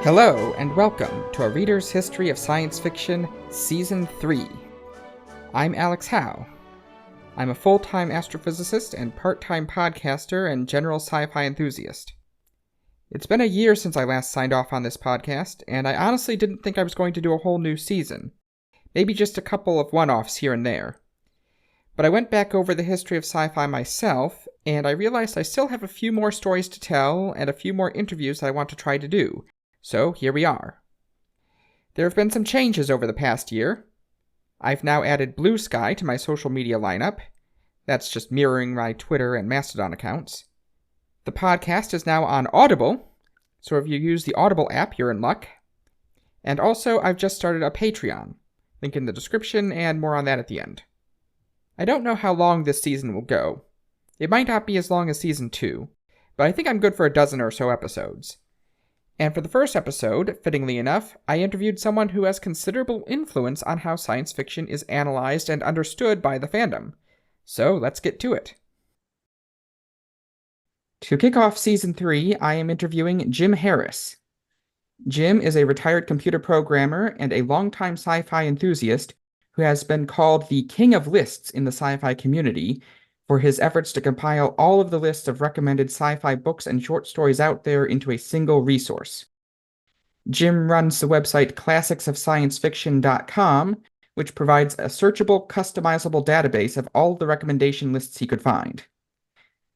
Hello, and welcome to A Reader's History of Science Fiction, Season 3. I'm Alex Howe. I'm a full-time astrophysicist and part-time podcaster and general sci-fi enthusiast. It's been a year since I last signed off on this podcast, and I honestly didn't think I was going to do a whole new season. Maybe just a couple of one-offs here and there. But I went back over the history of sci-fi myself, and I realized I still have a few more stories to tell and a few more interviews that I want to try to do. So here we are. There have been some changes over the past year. I've now added Blue Sky to my social media lineup. That's just mirroring my Twitter and Mastodon accounts. The podcast is now on Audible, so if you use the Audible app, you're in luck. And also, I've just started a Patreon. Link in the description, and more on that at the end. I don't know how long this season will go. It might not be as long as Season 2, but I think I'm good for a dozen or so episodes. And for the first episode, fittingly enough, I interviewed someone who has considerable influence on how science fiction is analyzed and understood by the fandom. So let's get to it. To kick off Season 3, I am interviewing Jim Harris. Jim is a retired computer programmer and a longtime sci-fi enthusiast who has been called the king of lists in the sci-fi community for his efforts to compile all of the lists of recommended sci-fi books and short stories out there into a single resource. Jim runs the website classicsofsciencefiction.com, which provides a searchable, customizable database of all the recommendation lists he could find.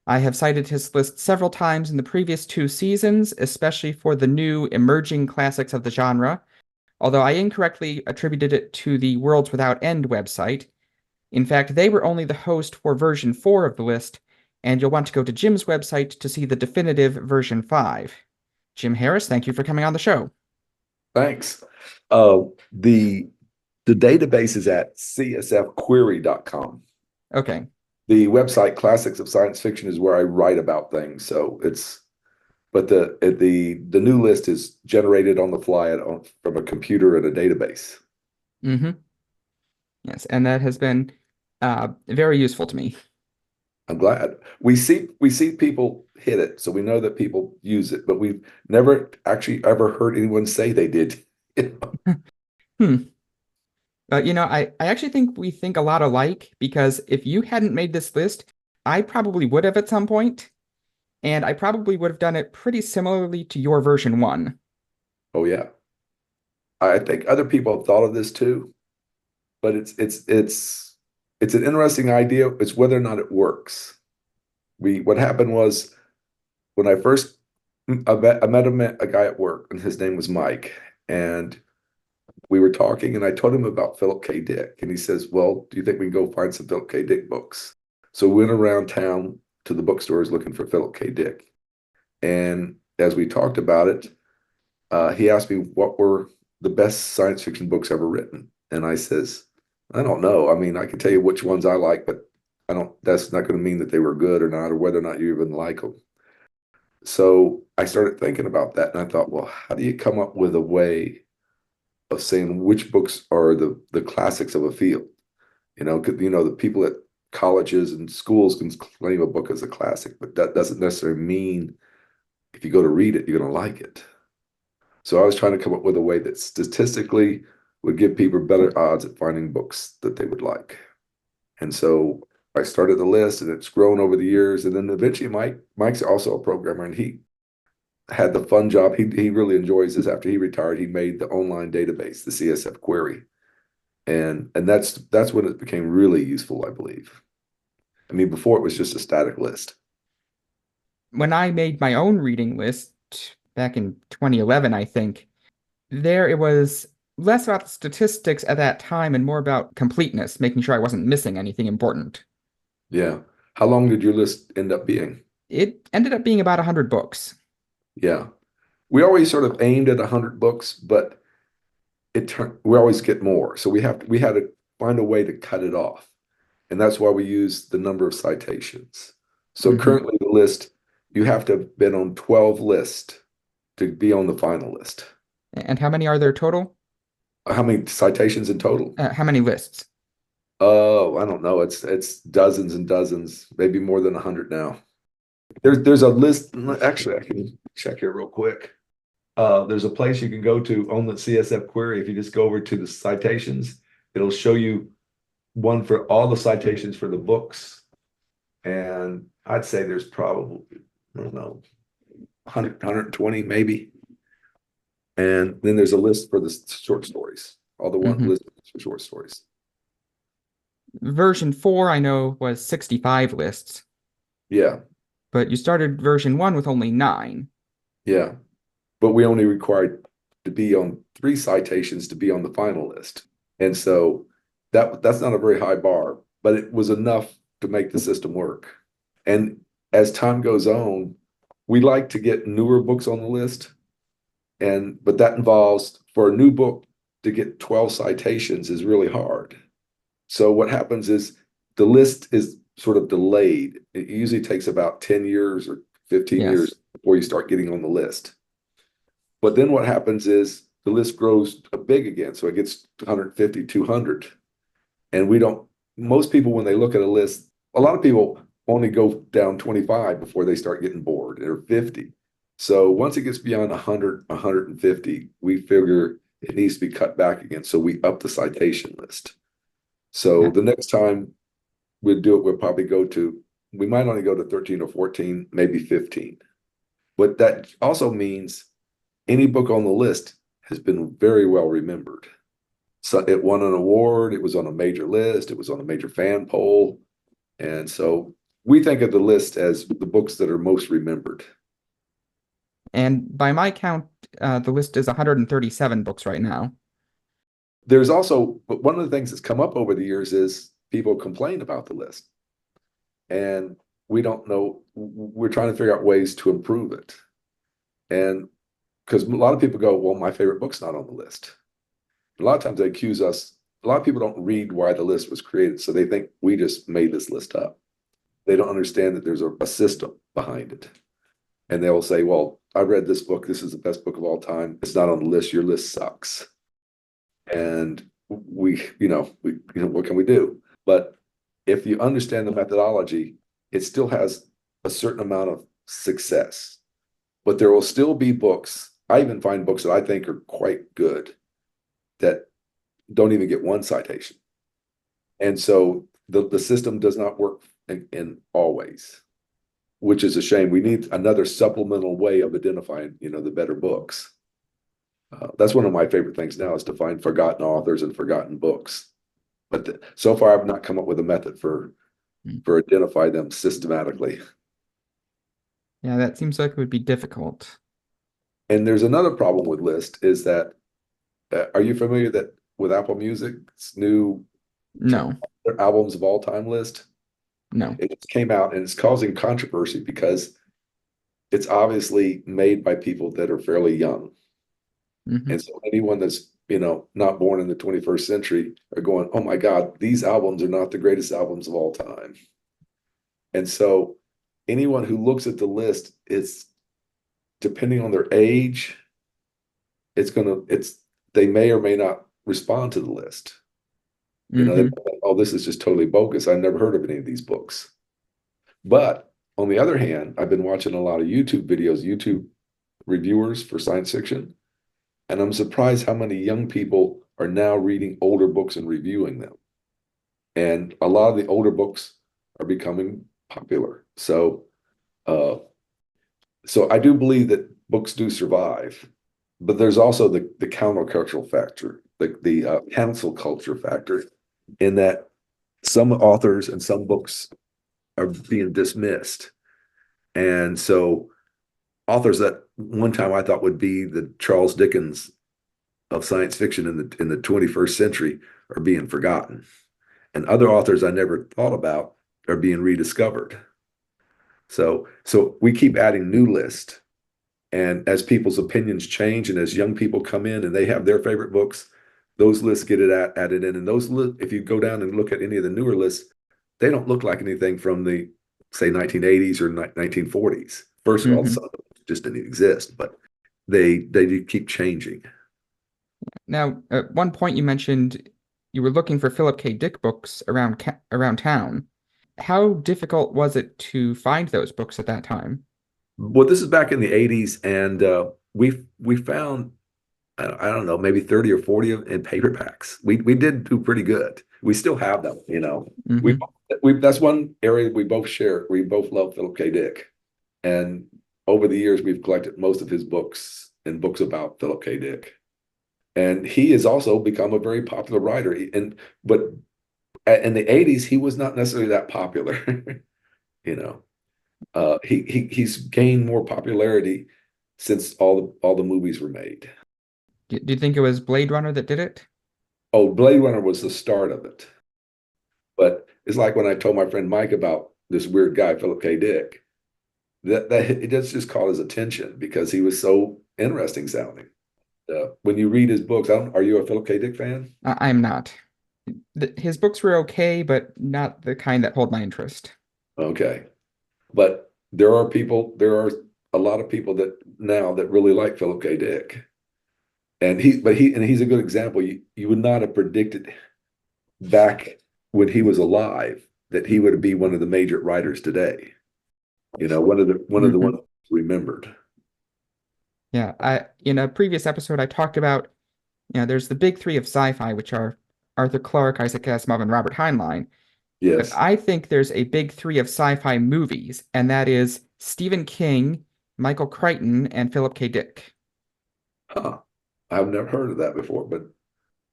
I have cited his list several times in the previous 2 seasons, especially for the new emerging classics of the genre, although I incorrectly attributed it to the Worlds Without End website. In fact, they were only the host for version 4 of the list, and you'll want to go to Jim's website to see the definitive version 5. Jim Harris, thank you for coming on the show. Thanks. The database is at csfquery.com. Okay. The website Classics of Science Fiction is where I write about things, so but the new list is generated on the fly from a computer and a database. Mm-hmm. Yes, and that has been very useful to me. I'm glad. We see people hit it, so we know that people use it, but we've never actually ever heard anyone say they did. I actually think we think a lot alike, because if you hadn't made this list, I probably would have at some point, and I probably would have done it pretty similarly to your version 1. Oh yeah. I think other people have thought of this too, but it's an interesting idea. It's whether or not it works. What happened was when I met a guy at work, and his name was Mike, and we were talking, and I told him about Philip K. Dick, and he says, "Well, do you think we can go find some Philip K. Dick books?" So we went around town to the bookstores looking for Philip K. Dick, and as we talked about it, he asked me what were the best science fiction books ever written, and I says, I don't know. I mean, I can tell you which ones I like, but that's not going to mean that they were good or not, or whether or not you even like them. So I started thinking about that, and I thought, well, how do you come up with a way of saying which books are the classics of a field? The people at colleges and schools can claim a book as a classic, but that doesn't necessarily mean if you go to read it, you're going to like it. So I was trying to come up with a way that statistically would give people better odds at finding books that they would like. And so I started the list, and it's grown over the years. And then eventually Mike's also a programmer, and he had the fun job. He really enjoys this. After he retired, he made the online database, the CSF Query. And that's when it became really useful, I believe. I mean, before it was just a static list. When I made my own reading list back in 2011, I think, there it was less about the statistics at that time and more about completeness, making sure I wasn't missing anything important. Yeah. How long did your list end up being? It ended up being about 100 books. Yeah. We always sort of aimed at 100 books, but we always get more. So we had to find a way to cut it off. And that's why we use the number of citations. So currently the list, you have to have been on 12 lists to be on the final list. And how many are there total? How many citations in total? How many lists? Oh, I don't know. It's dozens and dozens, maybe more than 100 now. There's a list. Actually, I can check here real quick. There's a place you can go to on the CSF query. If you just go over to the citations, it'll show you one for all the citations for the books. And I'd say there's probably, I don't know, 100, 120 maybe. And then there's a list for the short stories, all the one list for short stories. Version 4, I know, was 65 lists, Yeah, but you started version 1 with only 9. yeah. But we only required to be on 3 citations to be on the final list. And so that's not a very high bar, but it was enough to make the system work. And as time goes on, we like to get newer books on the list. But that involves, for a new book to get 12 citations is really hard. So what happens is the list is sort of delayed. It usually takes about 10 years or 15 Yes. years before you start getting on the list. But then what happens is the list grows big again. So it gets 150, 200. And most people, when they look at a list, a lot of people only go down 25 before they start getting bored, or 50. So once it gets beyond 100, 150, we figure it needs to be cut back again. So we up the citation list. So the next time we'll do it, we might only go to 13 or 14, maybe 15. But that also means any book on the list has been very well remembered. So it won an award, it was on a major list, it was on a major fan poll. And so we think of the list as the books that are most remembered. And by my count, the list is 137 books right now. There's also, but one of the things that's come up over the years is people complain about the list. And we don't know, we're trying to figure out ways to improve it. And because a lot of people go, well, my favorite book's not on the list. A lot of times they accuse us, a lot of people don't read why the list was created. So they think we just made this list up. They don't understand that there's a system behind it. And they'll say, well, I read this book. This is the best book of all time. It's not on the list. Your list sucks. And what can we do? But if you understand the methodology, it still has a certain amount of success. But there will still be books. I even find books that I think are quite good that don't even get one citation. And so the system does not work in always, which is a shame. We need another supplemental way of identifying, the better books. That's one of my favorite things now, is to find forgotten authors and forgotten books. But so far, I've not come up with a method for identify them systematically. Yeah, that seems like it would be difficult. And there's another problem with list is that, are you familiar with Apple Music's new No, albums of all time list? no. It just came out and it's causing controversy because it's obviously made by people that are fairly young. And so anyone that's, not born in the 21st century are going, oh my God, these albums are not the greatest albums of all time. And so anyone who looks at the list, it's depending on their age, they may or may not respond to the list. Oh, this is just totally bogus. I've never heard of any of these books. But on the other hand, I've been watching a lot of YouTube videos, YouTube reviewers for science fiction, and I'm surprised how many young people are now reading older books and reviewing them. And a lot of the older books are becoming popular. So I do believe that books do survive, but there's also the countercultural factor, the cancel culture factor, in that some authors and some books are being dismissed. And so authors that one time I thought would be the Charles Dickens of science fiction in the 21st century are being forgotten. And other authors I never thought about are being rediscovered. So we keep adding new lists. And as people's opinions change and as young people come in and they have their favorite books, those lists get added in. And those if you go down and look at any of the newer lists, they don't look like anything from the, say, 1980s or 1940s. First of all, some of them just didn't exist, but they do keep changing. Now, at one point you mentioned you were looking for Philip K. Dick books around town. How difficult was it to find those books at that time? Well, this is back in the 80s, and we found I don't know, maybe 30 or 40 in paperbacks. We did do pretty good. We still have them, you know. We Hmm. we that's one area we both share. We both love Philip K. Dick. And over the years we've collected most of his books and books about Philip K. Dick. And he has also become a very popular writer. But in the 80s he was not necessarily that popular, you know. He's gained more popularity since all the movies were made. Do you think it was Blade Runner that did it? Oh, Blade Runner was the start of it. But it's like when I told my friend Mike about this weird guy, Philip K. Dick, that it just caught his attention because he was so interesting sounding. When you read his books, are you a Philip K. Dick fan? I'm not. His books were okay, but not the kind that hold my interest. Okay. But there are a lot of people that now that really like Philip K. Dick. And he's a good example. You would not have predicted back when he was alive that he would be one of the major writers today. You know, one of the Hmm. ones remembered. Yeah, I in a previous episode I talked about, there's the big three of sci-fi, which are Arthur Clarke, Isaac Asimov, and Robert Heinlein. But Yes. I think there's a big three of sci-fi movies, and that is Stephen King, Michael Crichton, and Philip K. Dick. Huh. I've never heard of that before, but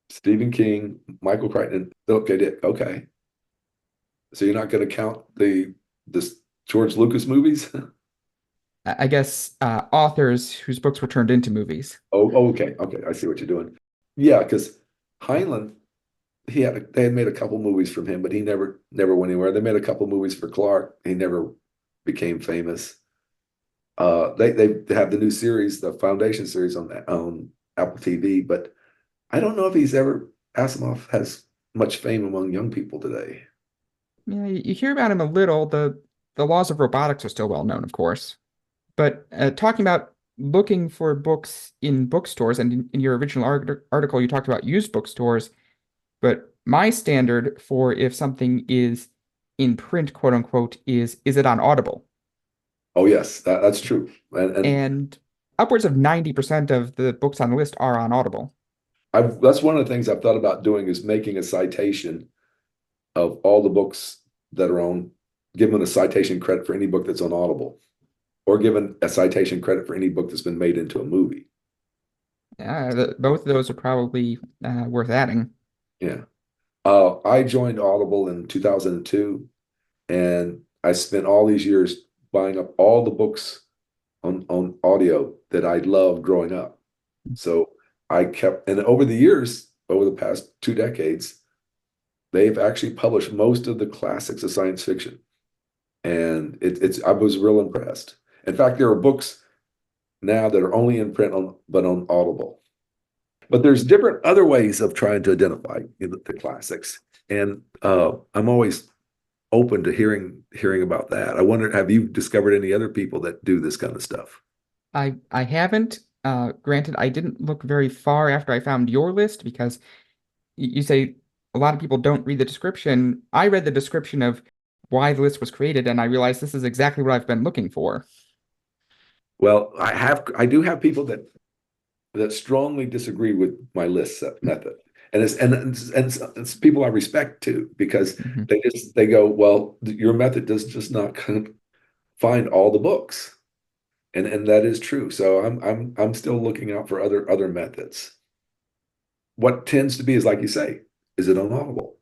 Stephen King, Michael Crichton, and Philip K. Dick. Okay. So you're not going to count the George Lucas movies? I guess authors whose books were turned into movies. Okay. Okay. I see what you're doing. Yeah, because Heinlein, they had made a couple movies from him, but he never went anywhere. They made a couple movies for Clark. He never became famous. They have the new series, the Foundation series on Apple TV, but I don't know if Asimov has much fame among young people today. Yeah, you hear about him a little. The laws of robotics are still well known, of course. But talking about looking for books in bookstores, and in your original article, you talked about used bookstores. But my standard for if something is in print, quote unquote, is it on Audible? Oh yes, that's true. And And upwards of 90% of the books on the list are on Audible. that's one of the things I've thought about doing is making a citation of all the books that are on, giving a citation credit for any book that's on Audible, or given a citation credit for any book that's been made into a movie. Both of those are probably worth adding. Yeah. I joined Audible in 2002, and I spent all these years buying up all the books on audio that I loved growing up. So and over the years, over the past 2 decades, they've actually published most of the classics of science fiction. And I was real impressed. In fact, there are books now that are only in print but on Audible. But there's different other ways of trying to identify the classics. And I'm always open to hearing about that. I wonder, have you discovered any other people that do this kind of stuff? I haven't. Granted, I didn't look very far after I found your list because you say a lot of people don't read the description. I read the description of why the list was created, and I realized this is exactly what I've been looking for. Well, I do have people that strongly disagree with my list set method. And it's people I respect too, because Hmm. they go, well, your method does just not find all the books. And that is true. So I'm still looking out for other methods. What tends to be is like you say, is it on Audible?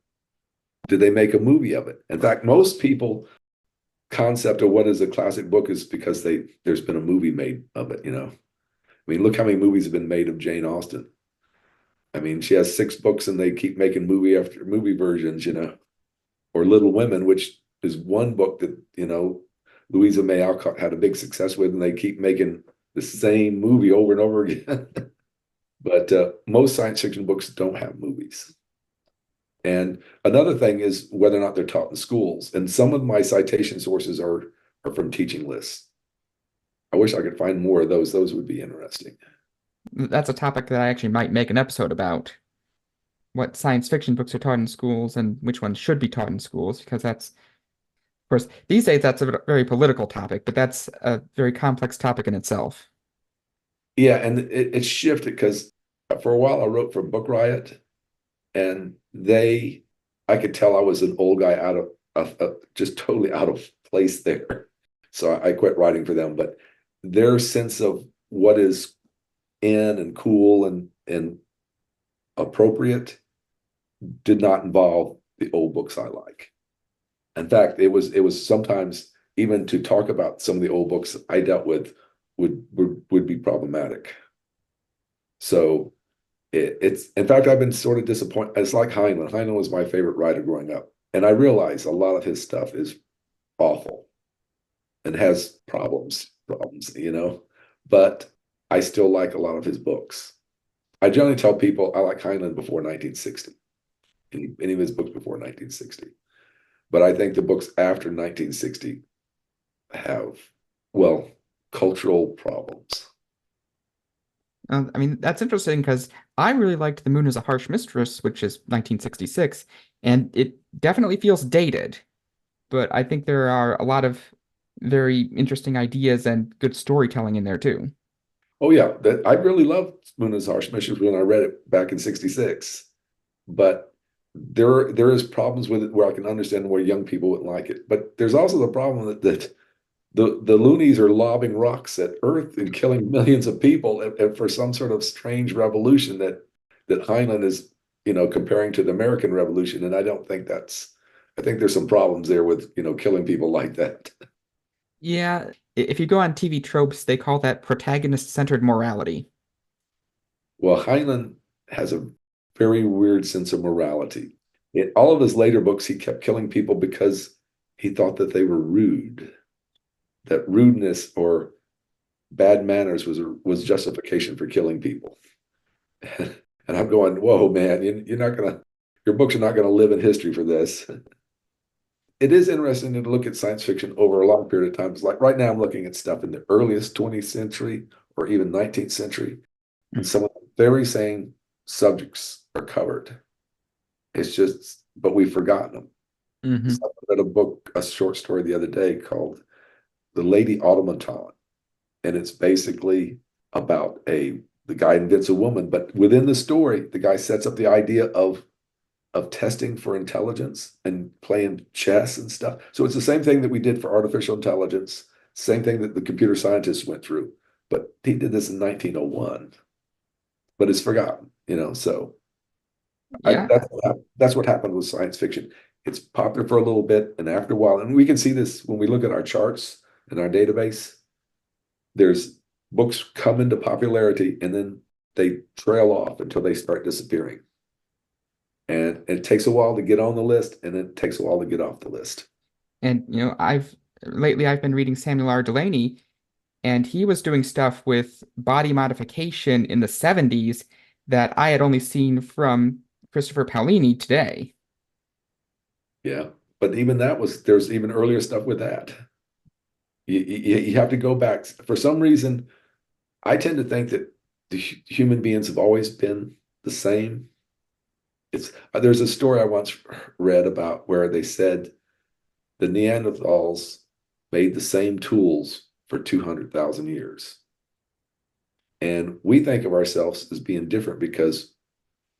Did they make a movie of it? In fact, most people concept of what is a classic book is because there's been a movie made of it, you know. I mean, look how many movies have been made of Jane Austen. I mean, she has 6 books and they keep making movie after movie versions, you know. Or Little Women, which is one book that, you know, Louisa May Alcott had a big success with, and they keep making the same movie over and over again. But most science fiction books don't have movies. And another thing is whether or not they're taught in schools. And some of my citation sources are from teaching lists. I wish I could find more of those. Those would be interesting. That's a topic that I actually might make an episode about. What science fiction books are taught in schools and which ones should be taught in schools, because that's, of course, these days that's a very political topic, but that's a very complex topic in itself. Yeah, and it shifted because for a while I wrote for Book Riot, and I could tell I was an old guy just totally out of place there. So I quit writing for them. But their sense of what is in and cool and appropriate did not involve the old books I like. In fact, it was sometimes even to talk about some of the old books I dealt with would be problematic. So it's in fact I've been sort of disappointed. It's like Heinlein. Heinlein was my favorite writer growing up, and I realize a lot of his stuff is awful and has problems. But I still like a lot of his books. I generally tell people I like Heinlein before 1960, any of his books before 1960. But I think the books after 1960 have, well, cultural problems. I mean, that's interesting because I really liked The Moon is a Harsh Mistress, which is 1966, and it definitely feels dated, but I think there are a lot of very interesting ideas and good storytelling in there too. Oh yeah, that I really loved Moon is Harsh Missions when I read it back in '66. But there is problems with it where I can understand where young people wouldn't like it. But there's also the problem that the loonies are lobbing rocks at Earth and killing millions of people and for some sort of strange revolution that Heinlein is, comparing to the American Revolution. And I think there's some problems there with, killing people like that. Yeah, if you go on TV tropes, they call that protagonist-centered morality. Well, Heinlein has a very weird sense of morality. In all of his later books, he kept killing people because he thought that they were rude, that rudeness or bad manners was justification for killing people. And I'm going, whoa, man, you're not gonna, your books are not gonna live in history for this. It is interesting to look at science fiction over a long period of time. It's like right now I'm looking at stuff in the earliest 20th century or even 19th century, and some of the very same subjects are covered. It's just, but we've forgotten them. Hmm. So I read a short story the other day called The Lady Automaton, and it's basically about the guy invents a woman, but within the story, the guy sets up the idea of testing for intelligence and playing chess and stuff. So it's the same thing that we did for artificial intelligence, same thing that the computer scientists went through. But he did this in 1901, but it's forgotten. So Yeah, that's what happened with science fiction. It's popular for a little bit, and after a while, and we can see this when we look at our charts in our database. There's books come into popularity and then they trail off until they start disappearing. And it takes a while to get on the list, and it takes a while to get off the list. and I've been reading Samuel R. Delany, and he was doing stuff with body modification in the 70s that I had only seen from Christopher Paolini today. Yeah. But even there's even earlier stuff with that. You have to go back. For some reason, I tend to think that the human beings have always been the same. There's a story I once read about where they said the Neanderthals made the same tools for 200,000 years. And we think of ourselves as being different because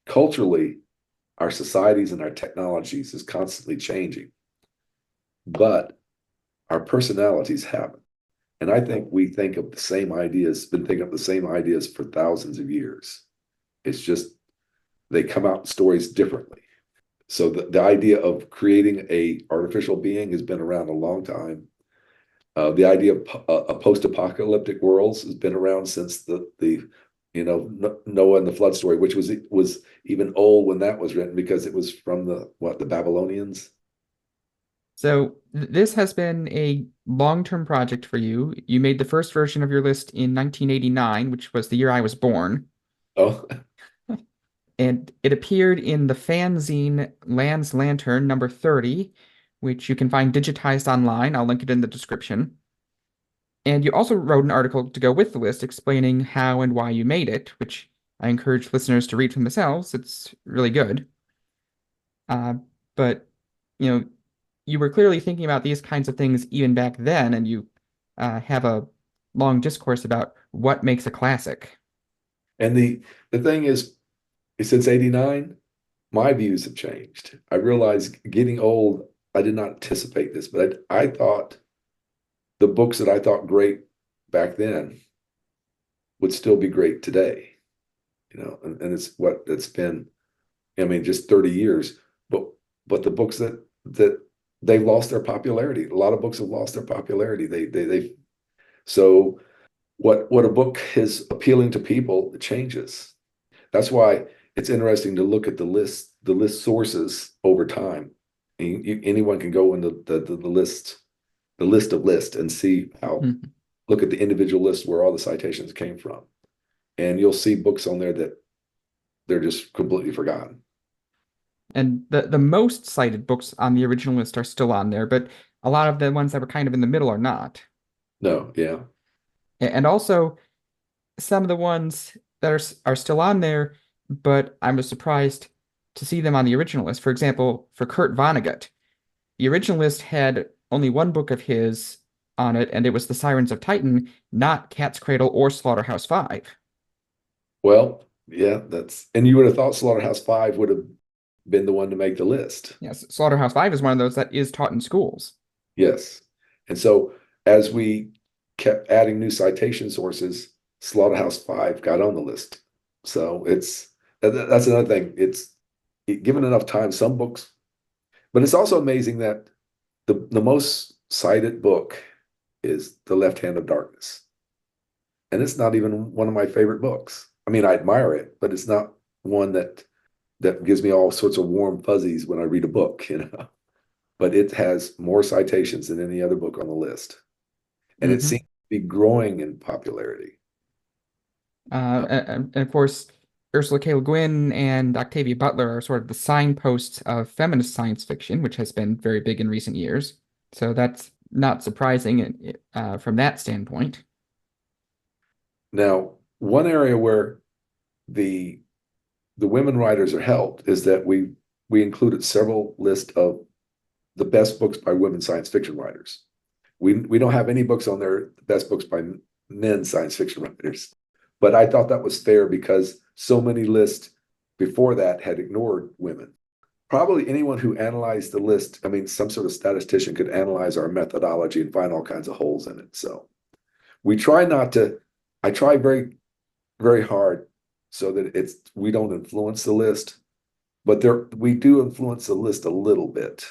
culturally, our societies and our technologies is constantly changing, but our personalities haven't. And I think we think of the same ideas, been thinking of the same ideas for thousands of years. It's just they come out in stories differently. So the idea of creating a artificial being has been around a long time. The idea of a post-apocalyptic worlds has been around since the Noah and the flood story, which was even old when that was written because it was from the Babylonians. So this has been a long-term project for you. You made the first version of your list in 1989, which was the year I was born, Oh, and it appeared in the fanzine Land's Lantern number 30, which you can find digitized online. I'll link it in the description. And you also wrote an article to go with the list explaining how and why you made it, which I encourage listeners to read for themselves. It's really good. Uh, but you know, you were clearly thinking about these kinds of things even back then, and you have a long discourse about what makes a classic. And the thing is, since '89, my views have changed. I realize getting old, I did not anticipate this, but I thought the books that I thought great back then would still be great today. And it's what it's been, I mean, just 30 years. But the books that they've lost their popularity. A lot of books have lost their popularity. They so what a book is appealing to people, it changes. That's why it's interesting to look at the list sources over time. Anyone can go into the list of lists and see how, Mhm. look at the individual list where all the citations came from. And you'll see books on there that they're just completely forgotten. And the most cited books on the original list are still on there, but a lot of the ones that were kind of in the middle are not. No, yeah. And also some of the ones that are still on there, but I was surprised to see them on the original list. For example, for Kurt Vonnegut, the original list had only one book of his on it, and it was The Sirens of Titan, not Cat's Cradle or Slaughterhouse-Five. Well, yeah, and you would have thought Slaughterhouse-Five would have been the one to make the list. Yes, Slaughterhouse-Five is one of those that is taught in schools. Yes. And so as we kept adding new citation sources, Slaughterhouse-Five got on the list. So that's another thing. It's given enough time, some books, but it's also amazing that the most cited book is The Left Hand of Darkness. And it's not even one of my favorite books. I mean, I admire it, but it's not one that gives me all sorts of warm fuzzies when I read a book, But it has more citations than any other book on the list. And it Hmm. seems to be growing in popularity. And of course, Ursula K. Le Guin and Octavia Butler are sort of the signposts of feminist science fiction, which has been very big in recent years. So that's not surprising from that standpoint. Now, one area where the the women writers are helped is that we included several lists of the best books by women science fiction writers. We don't have any books on there, the best books by men science fiction writers. But I thought that was fair because so many lists before that had ignored women. Probably anyone who analyzed the list, I mean, some sort of statistician could analyze our methodology and find all kinds of holes in it. So we try not to, I try very, very hard so that we don't influence the list, but we do influence the list a little bit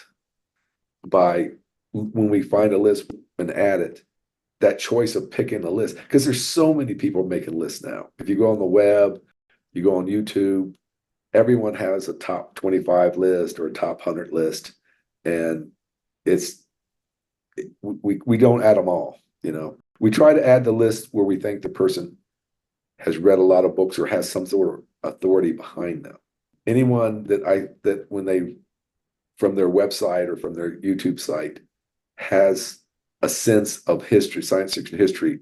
by when we find a list and add it, that choice of picking a list, because there's so many people making lists now. If you go on the web, you go on YouTube, everyone has a top 25 list or a top 100 list, and it's we don't add them all. We try to add the list where we think the person has read a lot of books or has some sort of authority behind them. Anyone that when they from their website or from their YouTube site has a sense of history, science fiction history,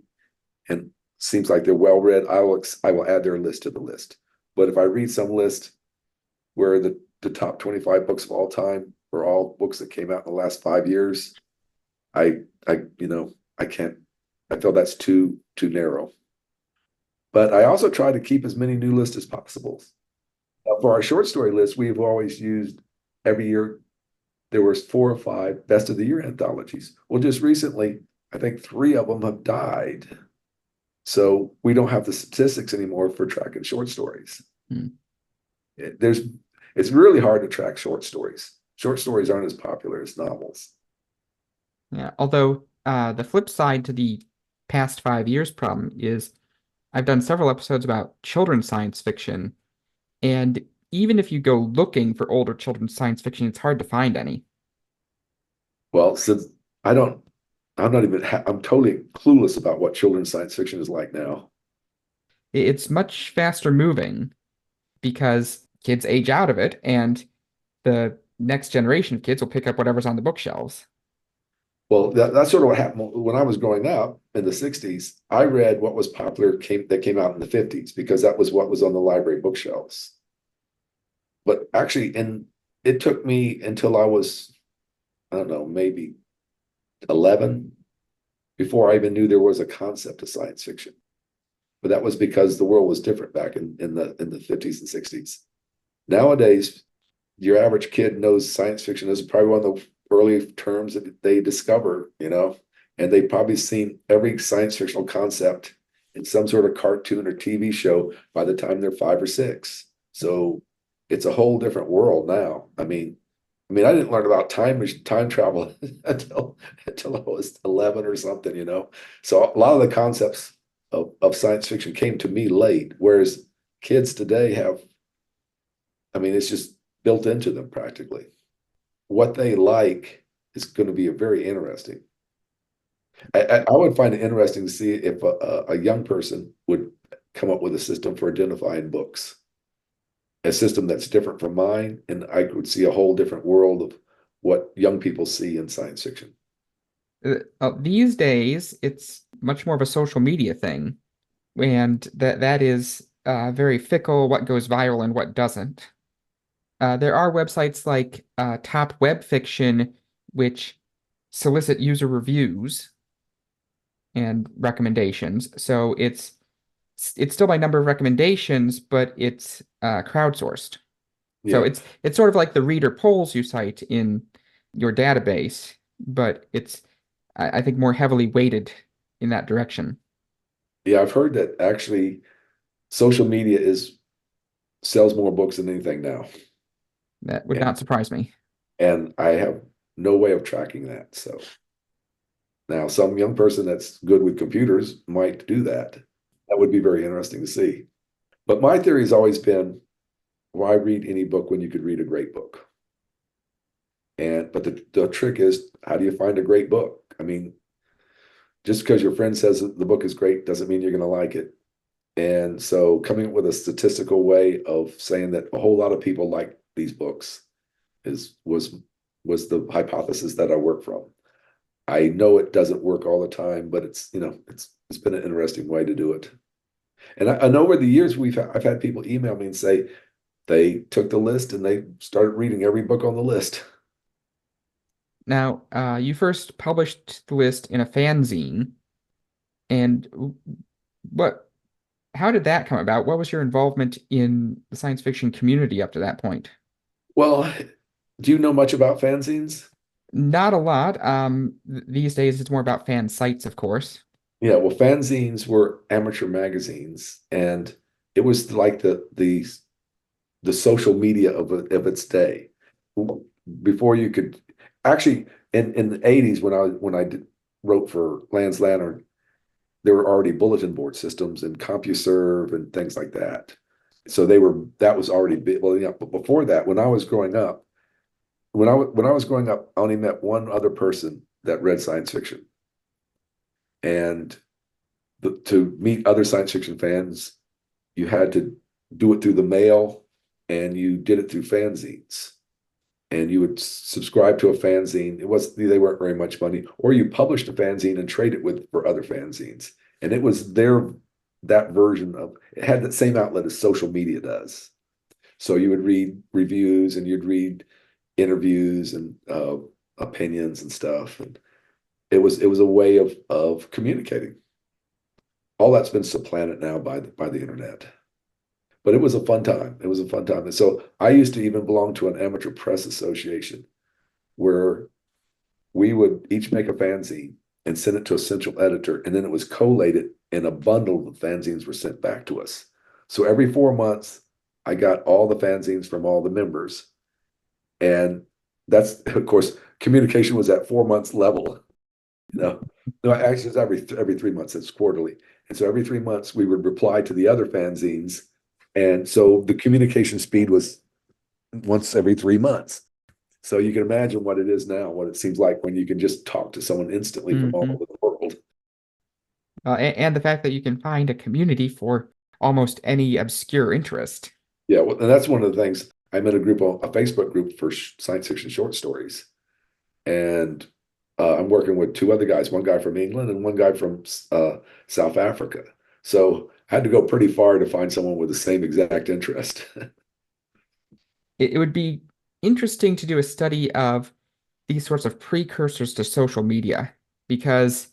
and seems like they're well read, I will add their list to the list. But if I read some list where the top 25 books of all time are all books that came out in the last 5 years, I can't. I feel that's too narrow. But I also try to keep as many new lists as possible. For our short story list, we've always used every year there was 4 or 5 best of the year anthologies. Well, just recently, I think 3 of them have died. So we don't have the statistics anymore for tracking short stories. Hmm. It's really hard to track short stories. Short stories aren't as popular as novels. Yeah. Although the flip side to the past 5 years problem is I've done several episodes about children's science fiction, and even if you go looking for older children's science fiction, it's hard to find any. Well, since I don't, I'm not even, I'm totally clueless about what children's science fiction is like now. It's much faster moving because kids age out of it, and the next generation of kids will pick up whatever's on the bookshelves. Well, that's sort of what happened when I was growing up in the 60s. I read what was popular that came out in the 50s because that was what was on the library bookshelves. But actually, and it took me until I was, I don't know, maybe 11 before I even knew there was a concept of science fiction. But that was because the world was different back in the 50s and 60s. Nowadays, your average kid knows science fiction is probably one of the early terms that they discover, and they've probably seen every science fictional concept in some sort of cartoon or TV show by the time they're 5 or 6. So it's a whole different world now. I didn't learn about time travel until I was 11 or something. So a lot of the concepts of science fiction came to me late, whereas kids today have, it's just built into them practically. What they like is going to be very interesting. I would find it interesting to see if a young person would come up with a system for identifying books, a system that's different from mine, and I could see a whole different world of what young people see in science fiction. These days, it's much more of a social media thing, and that is very fickle, what goes viral and what doesn't. There are websites like Top Web Fiction, which solicit user reviews and recommendations. So it's still by number of recommendations, but it's crowdsourced. So Yeah, it's sort of like the reader polls you cite in your database, but it's I think more heavily weighted in that direction. yeah, I've heard that actually social media is sells more books than anything now, That would and not surprise me. and I have no way of tracking that. So now some young person that's good with computers might do that. That would be very interesting to see. But my theory has always been, why read any book when you could read a great book? But the trick is, how do you find a great book? Just because your friend says the book is great doesn't mean you're going to like it. And so coming up with a statistical way of saying that a whole lot of people like these books is was the hypothesis that I work from. I know it doesn't work all the time, but it's been an interesting way to do it. And I know over the years I've had people email me and say they took the list and they started reading every book on the list. Now, you first published the list in a fanzine, and what how did that come about? What was your involvement in the science fiction community up to that point? Well, do you know much about fanzines? Not a lot. These days it's more about fan sites, of course. Yeah, well, fanzines were amateur magazines, and it was like the social media of its day. Before you could actually in the 80s wrote for Land's Lantern, there were already bulletin board systems and CompuServe and things like that. So that was already big. Well, yeah, but before that, when I was growing up, when I was growing up, I only met one other person that read science fiction. And to meet other science fiction fans, you had to do it through the mail, and you did it through fanzines. And you would subscribe to a fanzine. They weren't very much money, or you published a fanzine and trade it for other fanzines. And it was that version of it had that same outlet as social media does. So you would read reviews and you'd read interviews and opinions and stuff. And it was a way of communicating. All that's been supplanted now by the internet. But it was a fun time. It was a fun time. And so I used to even belong to an amateur press association where we would each make a fanzine and send it to a central editor, and then it was collated in a bundle of fanzines were sent back to us. So every 4 months, I got all the fanzines from all the members. And that's, of course, communication was at 4 months level. No, actually, it's every 3 months. It's quarterly, and so every 3 months we would reply to the other fanzines, and so the communication speed was once every 3 months. So you can imagine what it is now, what it seems like when you can just talk to someone instantly from all Hmm. over the world. And the fact that you can find a community for almost any obscure interest. Yeah, well, and that's one of the things. I'm in a Facebook group for science fiction short stories, and I'm working with two other guys, one guy from England and one guy from South Africa. So I had to go pretty far to find someone with the same exact interest. It would be interesting to do a study of these sorts of precursors to social media because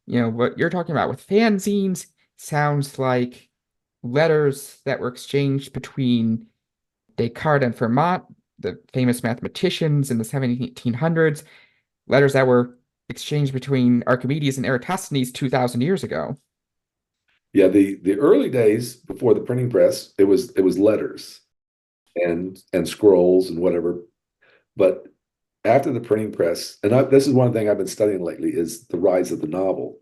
what you're talking about with fanzines sounds like letters that were exchanged between Descartes and Fermat, the famous mathematicians in the 1700s, letters that were exchanged between Archimedes and Eratosthenes 2,000 years ago. Yeah, the early days before the printing press, it was letters and scrolls and whatever. But after the printing press, and this is one thing I've been studying lately, is the rise of the novel.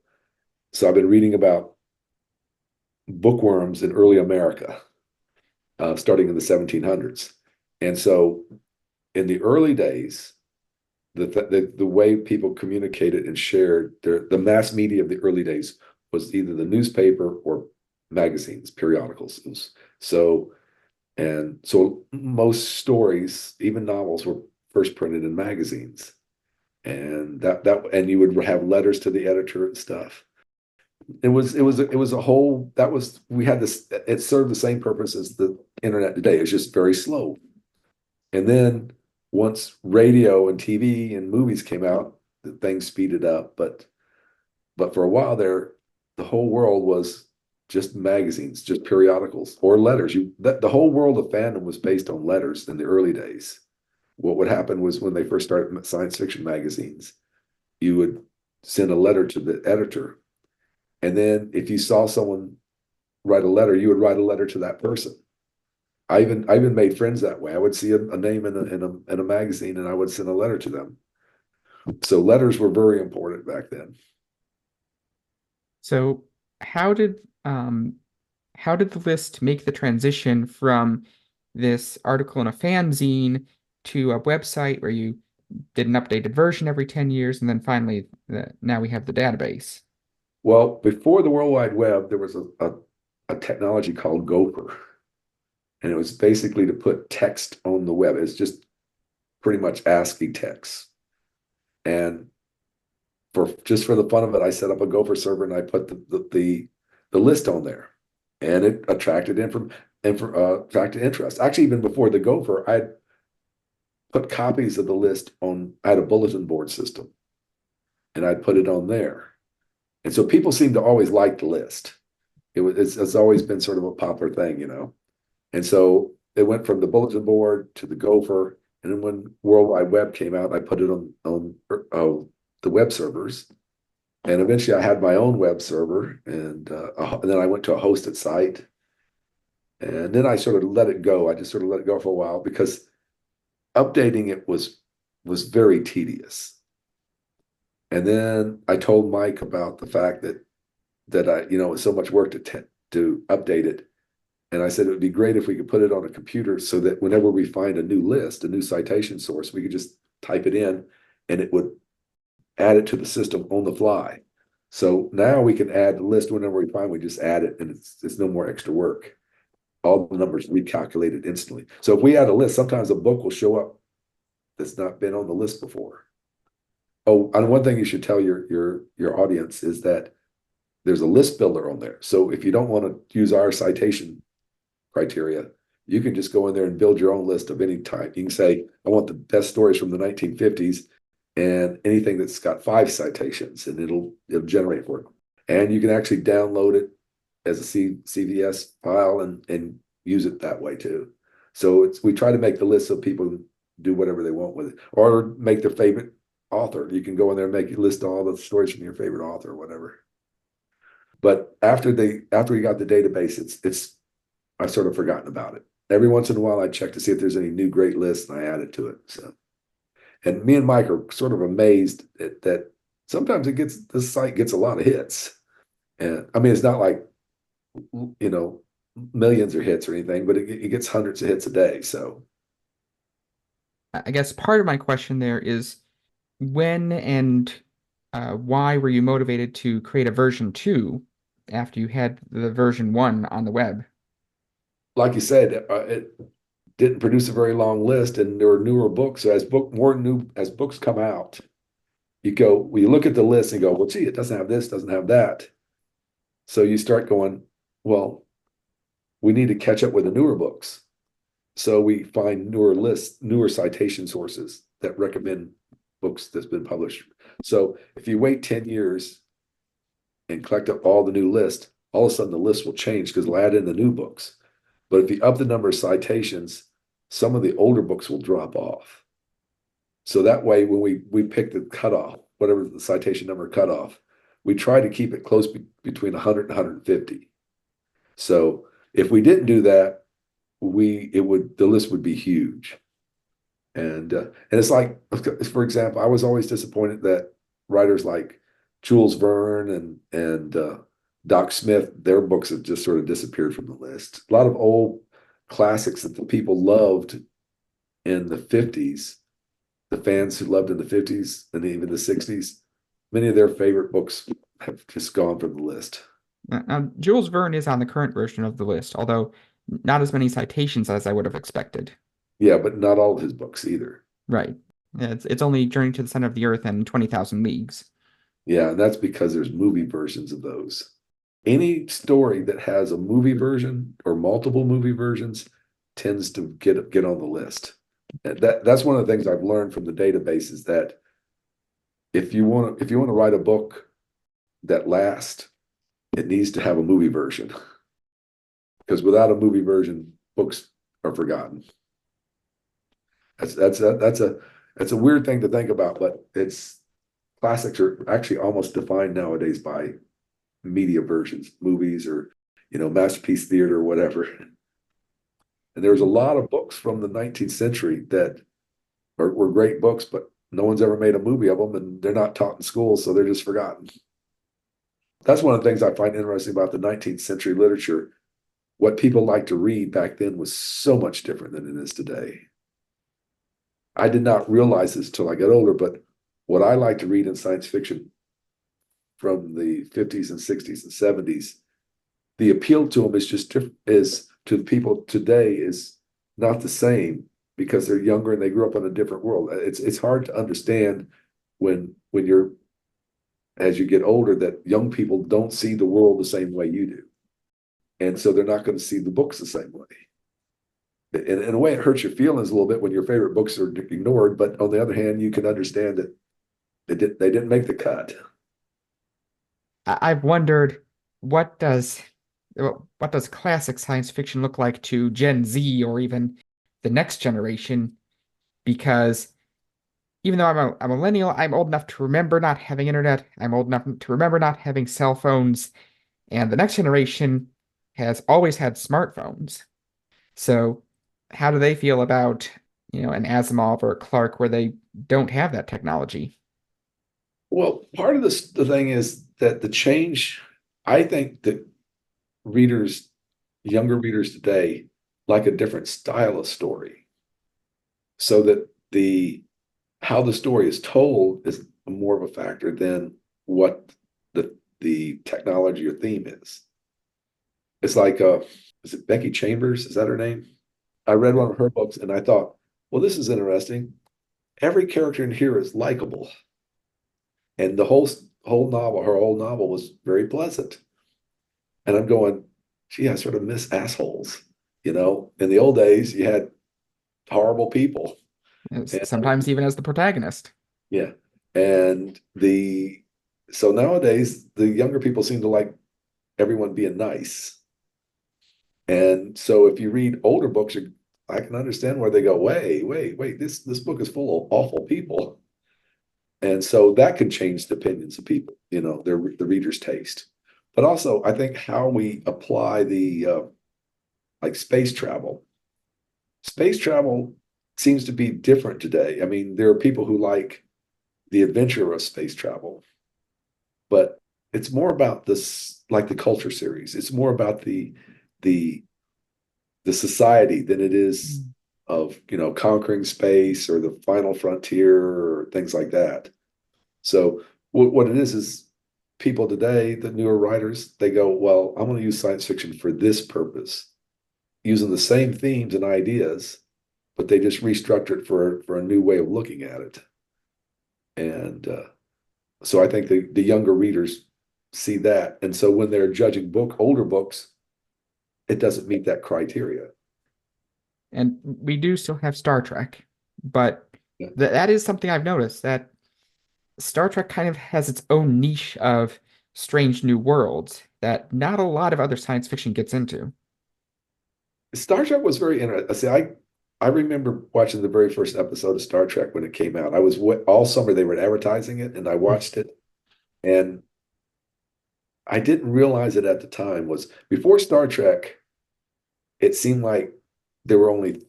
So I've been reading about bookworms in early America, starting in the 1700s. And so in the early days, the way people communicated and shared the mass media of the early days was either the newspaper or magazines, periodicals. So most stories, even novels, were first printed in magazines, and you would have letters to the editor and stuff. It was a whole that was we had this. It served the same purpose as the internet today. It's just very slow. And then once radio and TV and movies came out, things speeded up. But for a while there, the whole world was just magazines, just periodicals or letters. The whole world of fandom was based on letters in the early days. What would happen was when they first started science fiction magazines, you would send a letter to the editor, and then if you saw someone write a letter, you would write a letter to that person. I even made friends that way. I would see a name in a magazine, and I would send a letter to them. So letters were very important back then. So how did um how did the list make the transition from this article in a fanzine to a website where you did an updated version every 10 years and then finally now we have the database? Well, before the World Wide Web, there was a technology called Gopher, and it was basically to put text on the web. It's just pretty much ASCII text. And for the fun of it, I set up a Gopher server and I put the list on there, and it attracted attracted interest. Actually, even before the Gopher, I had put copies of the list on. I had a bulletin board system, and I'd put it on there, and so people seem to always like the list. It's always been sort of a popular thing. And so it went from the bulletin board to the Gopher, and then when World Wide Web came out, I put it on the web servers, and eventually I had my own web server, and then I went to a hosted site, and then I sort of let it go. I just sort of let it go for a while because updating it was very tedious. And then I told Mike about the fact that it's so much work to update it. And I said it would be great if we could put it on a computer so that whenever we find a new list, a new citation source, we could just type it in and it would add it to the system on the fly. So now we can add the list whenever we find, we just add it, and it's no more extra work. All the numbers recalculated instantly. So if we add a list, sometimes a book will show up that's not been on the list before. Oh, and one thing you should tell your audience is that there's a list builder on there. So if you don't want to use our citation criteria, you can just go in there and build your own list of any type. You can say, I want the best stories from the 1950s and anything that's got 5 citations, and it'll generate for it. And you can actually download it as a CVS file and use it that way too. So we try to make the list so people can do whatever they want with it, or make their favorite author. You can go in there and make a list of all the stories from your favorite author or whatever. But after we got the database, I've sort of forgotten about it. Every once in a while, I check to see if there's any new great lists, and I add it to it. So, and me and Mike are sort of amazed that sometimes this site gets a lot of hits. And I mean, it's not like millions of hits or anything, but it gets hundreds of hits a day. So I guess part of my question there is when and why were you motivated to create a version 2 after you had the version 1 on the web? like you said, it didn't produce a very long list, and there were newer books. So as books come out, you look at the list and go, well, gee, it doesn't have this, doesn't have that. So you start going, well, we need to catch up with the newer books. So we find newer lists, newer citation sources that recommend books that's been published. So if you wait 10 years and collect up all the new list, all of a sudden the list will change because they'll add in the new books. But if you up the number of citations, some of the older books will drop off. So that way, when we pick the cutoff, whatever the citation number cutoff, we try to keep it close between 100 and 150. So if we didn't do that, the list would be huge. And it's like, for example, I was always disappointed that writers like Jules Verne and Doc Smith, their books have just sort of disappeared from the list. A lot of old classics that the people loved in the 50s, the fans who loved in the 50s and even the 60s, many of their favorite books have just gone from the list. Jules Verne is on the current version of the list, although not as many citations as I would have expected. Yeah, but not all of his books either. Right. It's only Journey to the Center of the Earth and 20,000 Leagues. Yeah, and that's because there's movie versions of those. Any story that has a movie version or multiple movie versions tends to get on the list. And that's one of the things I've learned from the database is that if you want to write a book that lasts, it needs to have a movie version. Because without a movie version, books are forgotten. That's a weird thing to think about, but classics are actually almost defined nowadays by media versions, movies or masterpiece theater or whatever. And there's a lot of books from the 19th century that were great books, but no one's ever made a movie of them, and they're not taught in school, so they're just forgotten. That's one of the things I find interesting about the 19th century literature. What people liked to read back then was so much different than it is today. I did not realize this till I got older, but what I like to read in science fiction from the 50s and 60s and 70s, the appeal to them is just different, is to the people today is not the same because they're younger and they grew up in a different world. It's hard to understand when you're as you get older that young people don't see the world the same way you do. And so they're not going to see the books the same way. In a way, it hurts your feelings a little bit when your favorite books are ignored. But on the other hand, you can understand that they didn't make the cut. I've wondered what does classic science fiction look like to Gen Z or even the next generation? Because even though I'm a millennial, I'm old enough to remember not having internet. I'm old enough to remember not having cell phones, and the next generation has always had smartphones. So how do they feel about, an Asimov or a Clark where they don't have that technology? Well, part of the thing is that the change, I think that younger readers today, like a different style of story. So that how the story is told is more of a factor than what the technology or theme is. It's like is it Becky Chambers? Is that her name? I read one of her books and I thought, well, this is interesting. Every character in here is likable. And the whole novel, her whole novel was very pleasant. And I'm going, gee, I sort of miss assholes. In the old days, you had horrible people. Sometimes even as the protagonist. Yeah. And so nowadays, the younger people seem to like everyone being nice. And so if you read older books, I can understand where they go, wait, this book is full of awful people. And so that can change the opinions of people, the reader's taste. But also, I think how we apply the like space travel. Space travel seems to be different today. I mean, there are people who like the adventure of space travel, but it's more about this, like the culture series. It's more about the society than it is of conquering space or the final frontier or things like that. So what it is people today, the newer writers, they go, well, I'm going to use science fiction for this purpose, using the same themes and ideas, but they just restructure it for a new way of looking at it. And so I think the younger readers see that. And so when they're judging older books, it doesn't meet that criteria. And we do still have Star Trek, but Yeah. that is something I've noticed, that Star Trek kind of has its own niche of strange new worlds that not a lot of other science fiction gets into. Star Trek was very interesting. See, I remember watching the very first episode of Star Trek when it came out. I was all summer they were advertising it, and I watched it, and I didn't realize it at the time was before Star Trek. It seemed like there were only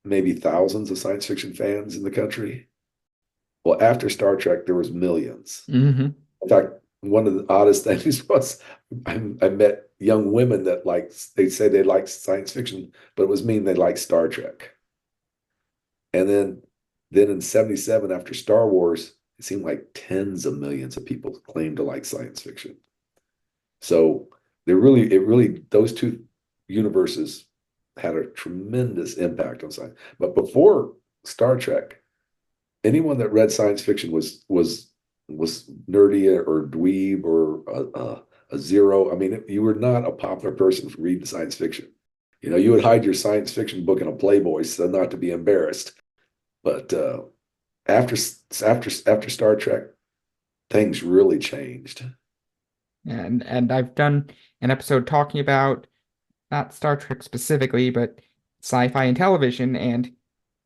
maybe thousands of science fiction fans in the country. Well, after Star Trek, there was millions. Hmm. In fact, one of the oddest things was I met young women that they say they like science fiction, but it was mean they like Star Trek. And then in 77, after Star Wars, it seemed like tens of millions of people claimed to like science fiction. So it really, those two universes had a tremendous impact on science. But before Star Trek, anyone that read science fiction was nerdy or dweeb or a zero. I mean, you were not a popular person for reading science fiction. You know, you would hide your science fiction book in a Playboy so not to be embarrassed. But after after Star Trek, things really changed. And I've done an episode talking about not Star Trek specifically, but sci-fi and television, and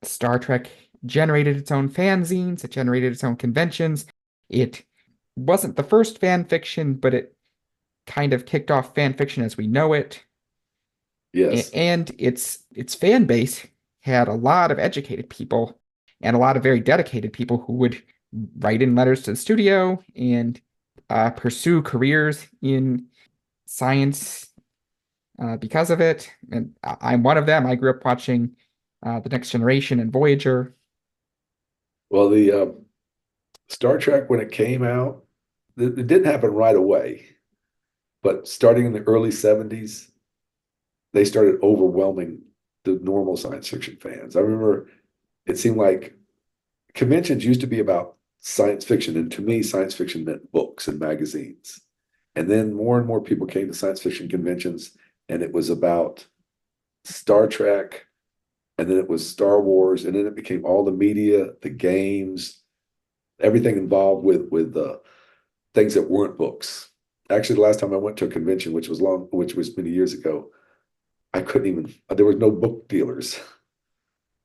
Star Trek generated its own fanzines, it generated its own conventions. It wasn't the first fan fiction, but it kind of kicked off fan fiction as we know it. Yes. And its fan base had a lot of educated people and a lot of very dedicated people who would write in letters to the studio and pursue careers in science because of it. And I'm one of them. I grew up watching The Next Generation and Voyager. Well, the Star Trek when it came out, it didn't happen right away, but starting in the early 70s, they started overwhelming the normal science fiction fans. I remember it seemed like conventions used to be about science fiction, and to me, science fiction meant books and magazines. And then more and more people came to science fiction conventions, and it was about Star Trek, and then it was Star Wars, and then it became all the media, the games, everything involved with things that weren't books. Actually, the last time I went to a convention, which was many years ago, I couldn't even. There was no book dealers.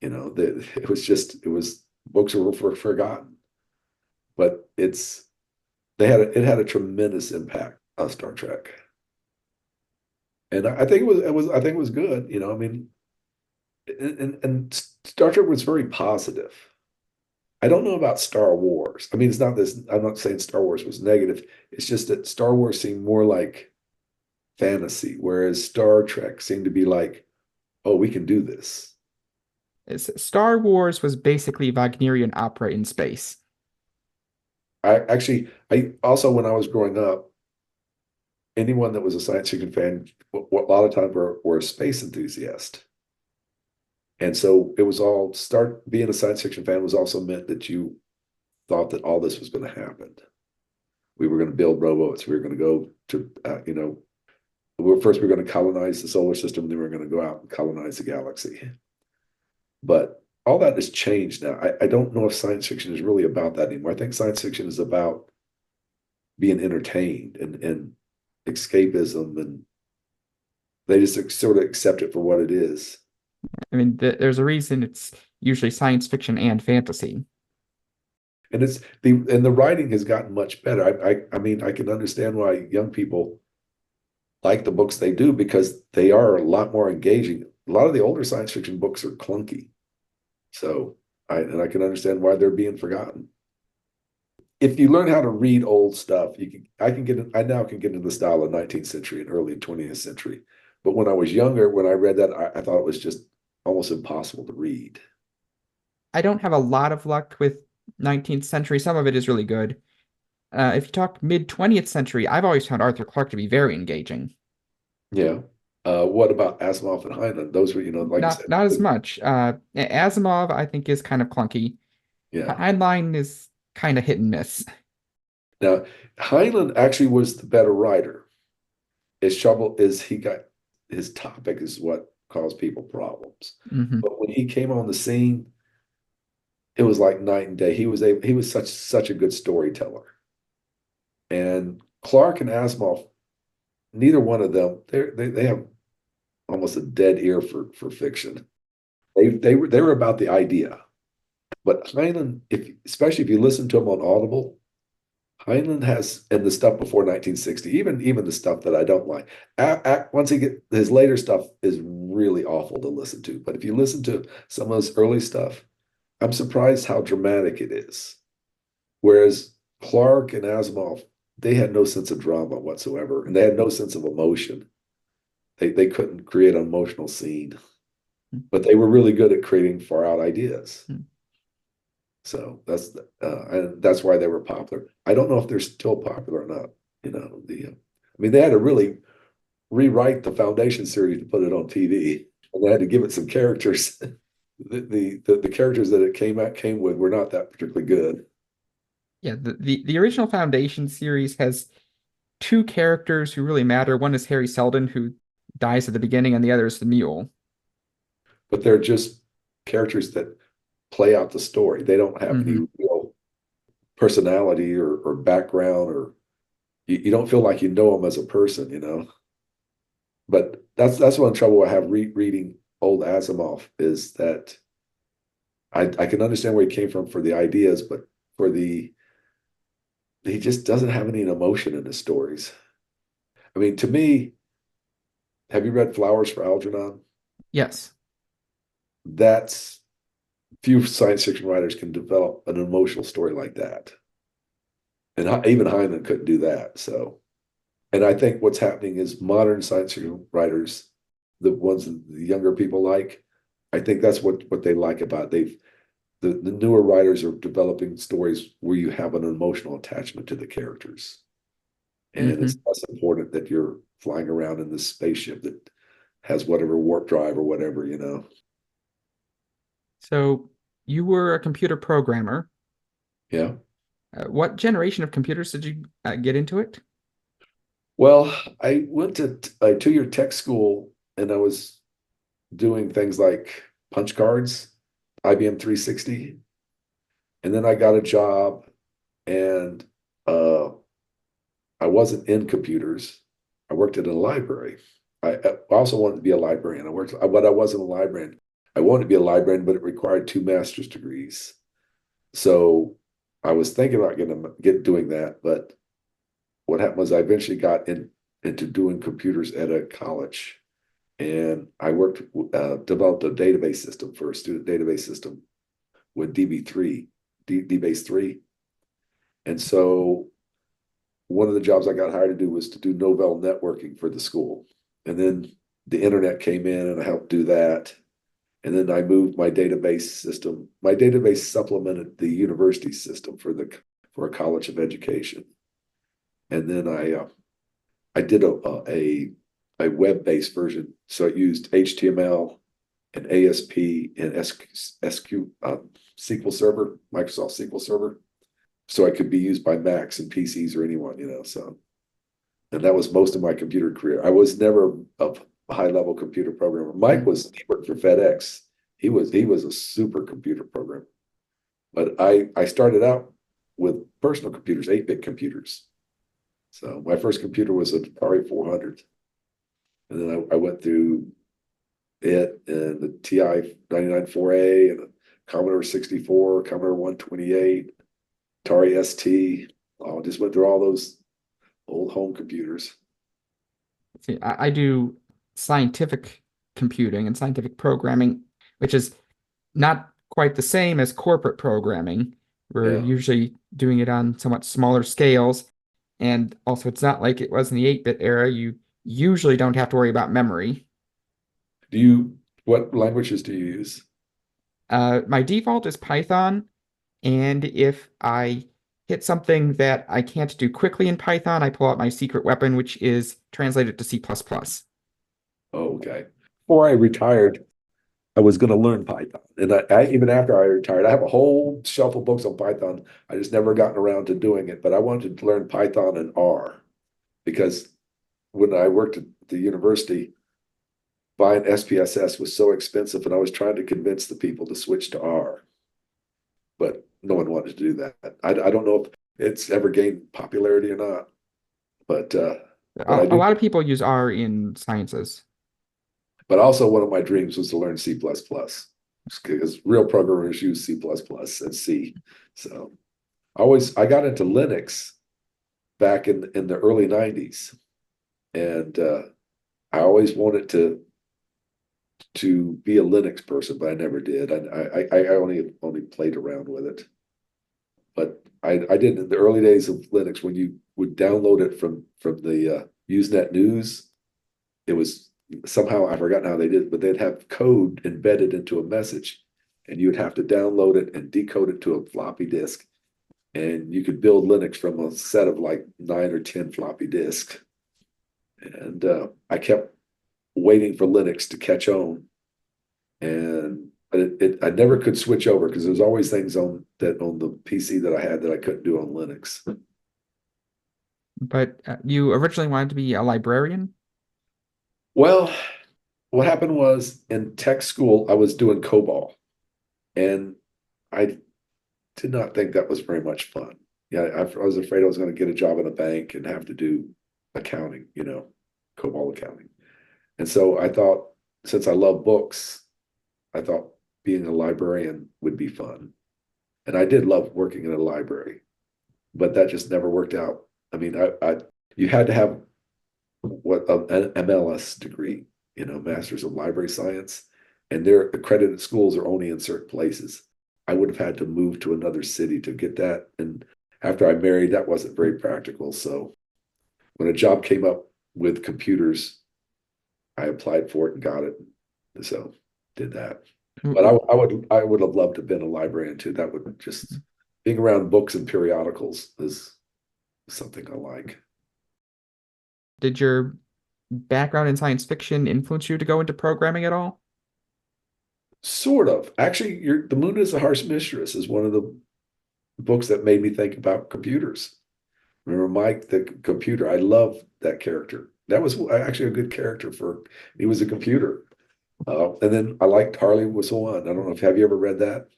You know, that it was books were forgotten. But it had a tremendous impact on Star Trek, and I think I think it was good. You know, I mean, and Star Trek was very positive. I don't know about Star Wars. I mean, it's not this. I'm not saying Star Wars was negative. It's just that Star Wars seemed more like fantasy, whereas Star Trek seemed to be like, oh, we can do this. Star Wars was basically Wagnerian opera in space. I also, when I was growing up, anyone that was a science fiction fan, a lot of times were a space enthusiast. And so it was all start being a science fiction fan was also meant that you thought that all this was going to happen. We were going to build robots. We were going to go to, first we were going to colonize the solar system, and then we were going to go out and colonize the galaxy. But all that has changed now. I don't know if science fiction is really about that anymore. I think science fiction is about being entertained and escapism, and they just sort of accept it for what it is. I mean, there's a reason it's usually science fiction and fantasy. And the writing has gotten much better. I mean, I can understand why young people like the books they do because they are a lot more engaging. A lot of the older science fiction books are clunky. So I can understand why they're being forgotten. If you learn how to read old stuff, I now can get into the style of 19th century and early 20th century. But when I was younger, when I read that, I thought it was just almost impossible to read. I don't have a lot of luck with 19th century. Some of it is really good. If you talk mid 20th century, I've always found Arthur Clarke to be very engaging. Yeah. What about Asimov and Heinlein? Those were, like you said, Not as much. Asimov, I think, is kind of clunky. yeah. Heinlein is kind of hit and miss. Now, Heinlein actually was the better writer. His trouble is his topic is what caused people problems. Hmm. But when he came on the scene, it was like night and day. He was such a good storyteller. And Clark and Asimov, neither one of them, they have almost a dead ear for fiction. They were about the idea. But Heinlein, especially if you listen to him on Audible, Heinlein has, and the stuff before 1960, even the stuff that I don't like. Once he get his later stuff is really awful to listen to. But if you listen to some of his early stuff, I'm surprised how dramatic it is. Whereas Clark and Asimov, they had no sense of drama whatsoever, and they had no sense of emotion. They couldn't create an emotional scene, but they were really good at creating far out ideas. So and that's why they were popular. I don't know if they're still popular or not. I mean, they had to really rewrite the Foundation series to put it on TV, and they had to give it some characters. The characters that it came with were not that particularly good. Yeah, the original Foundation series has two characters who really matter. One is Harry Seldon, who dies at the beginning, and the other is the mule. But they're just characters that play out the story. They don't have any real personality or background, or you don't feel like you know them as a person. But that's one trouble I have reading old Asimov is that I can understand where he came from for the ideas, but he just doesn't have any emotion in his stories. I mean, to me, have you read Flowers for Algernon? Yes. That's few science fiction writers can develop an emotional story like that. And even Heinlein couldn't do that. So, and I think what's happening is modern science fiction writers, the ones that the younger people like, I think that's what they like about it. The newer writers are developing stories where you have an emotional attachment to the characters. And it's less important that you're flying around in this spaceship that has whatever warp drive or whatever. So you were a computer programmer. Yeah. What generation of computers did you get into it? Well, I went to a 2-year tech school and I was doing things like punch cards, IBM 360. And then I got a job and uh, I wasn't in computers. I worked at a library. I also wanted to be a librarian. But I wasn't a librarian. I wanted to be a librarian, but it required 2 master's degrees. So I was thinking about doing that, but what happened was I eventually got into doing computers at a college, and I developed a database system for a student database system with DB3, DBase 3. And so one of the jobs I got hired to do was to do Novell networking for the school. And then the internet came in and I helped do that. And then I moved my database system. My database supplemented the university system for a college of education. And then I did a web-based version. So it used HTML and ASP and SQL Server, Microsoft SQL Server. So it could be used by Macs and PCs or anyone. So, and that was most of my computer career. I was never a high-level computer programmer. Mike he worked for FedEx. He was a super computer programmer. But I started out with personal computers, 8-bit computers. So my first computer was an Atari 400. And then I went through it and the TI 99.4A and the Commodore 64, Commodore 128, Atari ST. I just went through all those old home computers. See, I do scientific computing and scientific programming, which is not quite the same as corporate programming. We're Yeah. usually doing it on somewhat smaller scales. And also, it's not like it was in the 8-bit era. You usually don't have to worry about memory. What languages do you use? My default is Python, and if I hit something that I can't do quickly in Python, I pull out my secret weapon, which is translated to C++. Oh, okay. Before I retired, I was going to learn Python. And even after I retired, I have a whole shelf of books on Python. I just never gotten around to doing it, but I wanted to learn Python and R because when I worked at the university, buying SPSS was so expensive, and I was trying to convince the people to switch to R, but no one wanted to do that. I don't know if it's ever gained popularity or not. but I A do. lot of people use R in sciences. But also, one of my dreams was to learn C++, because real programmers use C++ and C. So I got into Linux back in the early 90s, and I always wanted to be a Linux person, but I never did. I only played around with it. But I did in the early days of Linux, when you would download it from the Usenet News. It was somehow, I've forgotten how they did it, but they'd have code embedded into a message, and you'd have to download it and decode it to a floppy disk. And you could build Linux from a set of like 9 or 10 floppy disks. And I kept waiting for Linux to catch on, and I never could switch over because there's always things on the PC that I had that I couldn't do on Linux. But you originally wanted to be a librarian? Well, what happened was, in tech school, I was doing COBOL, and I did not think that was very much fun. Yeah, I was afraid I was going to get a job in a bank and have to do accounting, COBOL accounting. And so I thought, since I love books, I thought being a librarian would be fun. And I did love working in a library, but that just never worked out. I mean, you had to have an MLS degree, Masters of Library Science, and their accredited schools are only in certain places. I would have had to move to another city to get that. And after I married, that wasn't very practical. So when a job came up with computers, I applied for it and got it. So did that. But I would have loved to have been a librarian too. That would just, being around books and periodicals is something I like. Did your background in science fiction influence you to go into programming at all? Sort of. Actually, The Moon is a Harsh Mistress is one of the books that made me think about computers. Remember Mike, the computer? I love that character. That was actually a good character he was a computer. And then I liked Harley Was One. I don't know have you ever read that?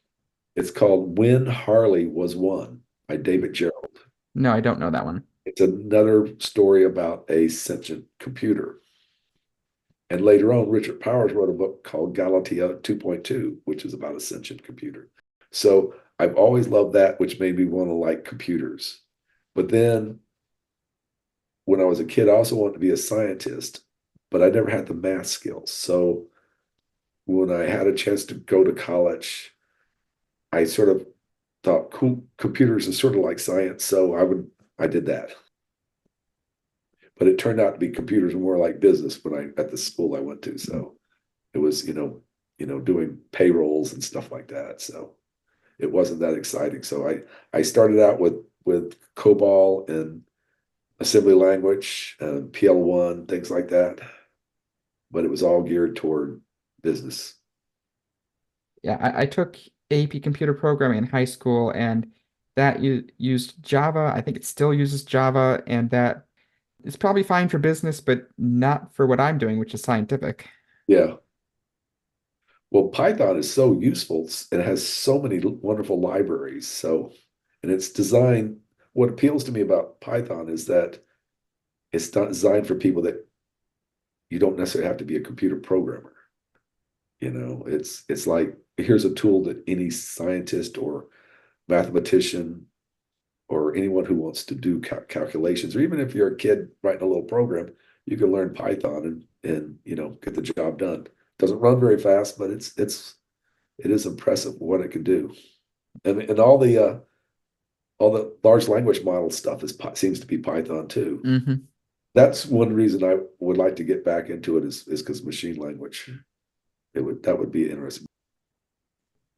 It's called When Harley Was One by David Gerald. No, I don't know that one. It's another story about a sentient computer. And later on, Richard Powers wrote a book called Galatea 2.2, which is about a sentient computer. So I've always loved that, which made me want to like computers. But then when I was a kid, I also wanted to be a scientist, but I never had the math skills. So when I had a chance to go to college, I sort of thought, cool, computers is sort of like science. So I did that. But it turned out to be computers more like business at the school I went to. So it was, doing payrolls and stuff like that. So it wasn't that exciting. So I started out with COBOL and assembly language and PL1, things like that. But it was all geared toward business. Yeah, I took AP computer programming in high school, and that used Java. I think it still uses Java, and that is probably fine for business, but not for what I'm doing, which is scientific. Yeah. Well, Python is so useful. It has so many wonderful libraries. And it's designed, what appeals to me about Python is that it's not designed for people that you don't necessarily have to be a computer programmer. It's like, here's a tool that any scientist or mathematician or anyone who wants to do calculations, or even if you're a kid writing a little program, you can learn Python and get the job done. Doesn't run very fast, but it is impressive what it can do. And all the large language model stuff seems to be Python too. Hmm. That's one reason I would like to get back into it is because machine language. That would be interesting.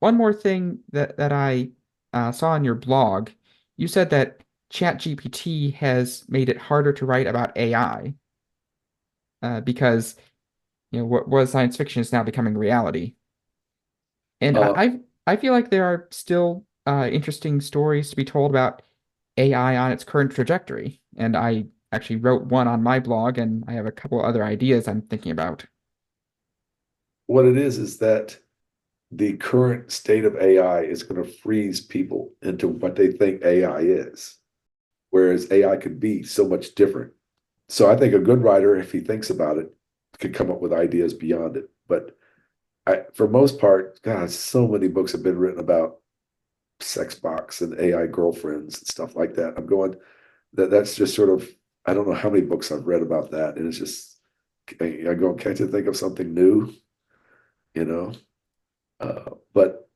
One more thing that I saw on your blog, you said that ChatGPT has made it harder to write about AI because what was science fiction is now becoming reality. And Uh, I feel like there are still interesting stories to be told about AI on its current trajectory. And I actually wrote one on my blog, and I have a couple other ideas I'm thinking about. what it is that the current state of AI is going to freeze people into what they think AI is, whereas AI could be so much different. So I think a good writer, if he thinks about it, could come up with ideas beyond it. But for most part, God, so many books have been written about sex box and AI girlfriends and stuff like that. I'm going that's just sort of, I don't know how many books I've read about that, and it's just I go, can't you think of something new, you know? But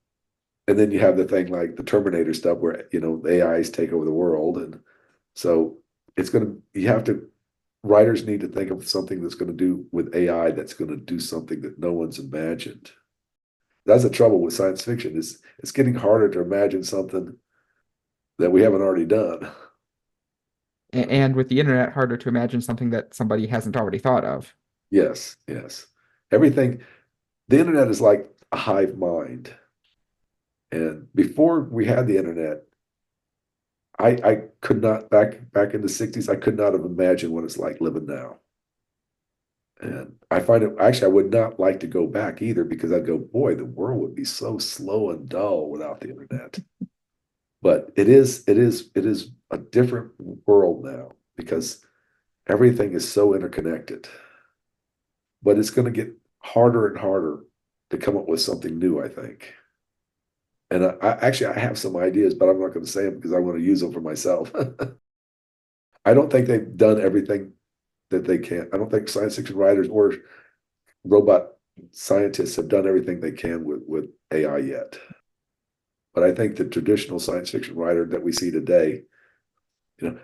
and then you have the thing like the Terminator stuff where the AIs take over the world, and so you have to writers need to think of something that's going to do with AI that's going to do something that no one's imagined. That's the trouble with science fiction is it's getting harder to imagine something that we haven't already done. And with the internet, harder to imagine something that somebody hasn't already thought of. Yes, yes. Everything, the internet is like a hive mind. And before we had the internet, I could not back in the 60s, I could not have imagined what it's like living now. And I find it actually I would not like to go back either because I'd go, boy, the world would be so slow and dull without the internet. But it is a different world now because everything is so interconnected. But it's going to get harder and harder to come up with something new, I think. And I have some ideas, but I'm not going to say them because I want to use them for myself. I don't think they've done everything that they can. I don't think science fiction writers or robot scientists have done everything they can with AI yet. But I think the traditional science fiction writer that we see today,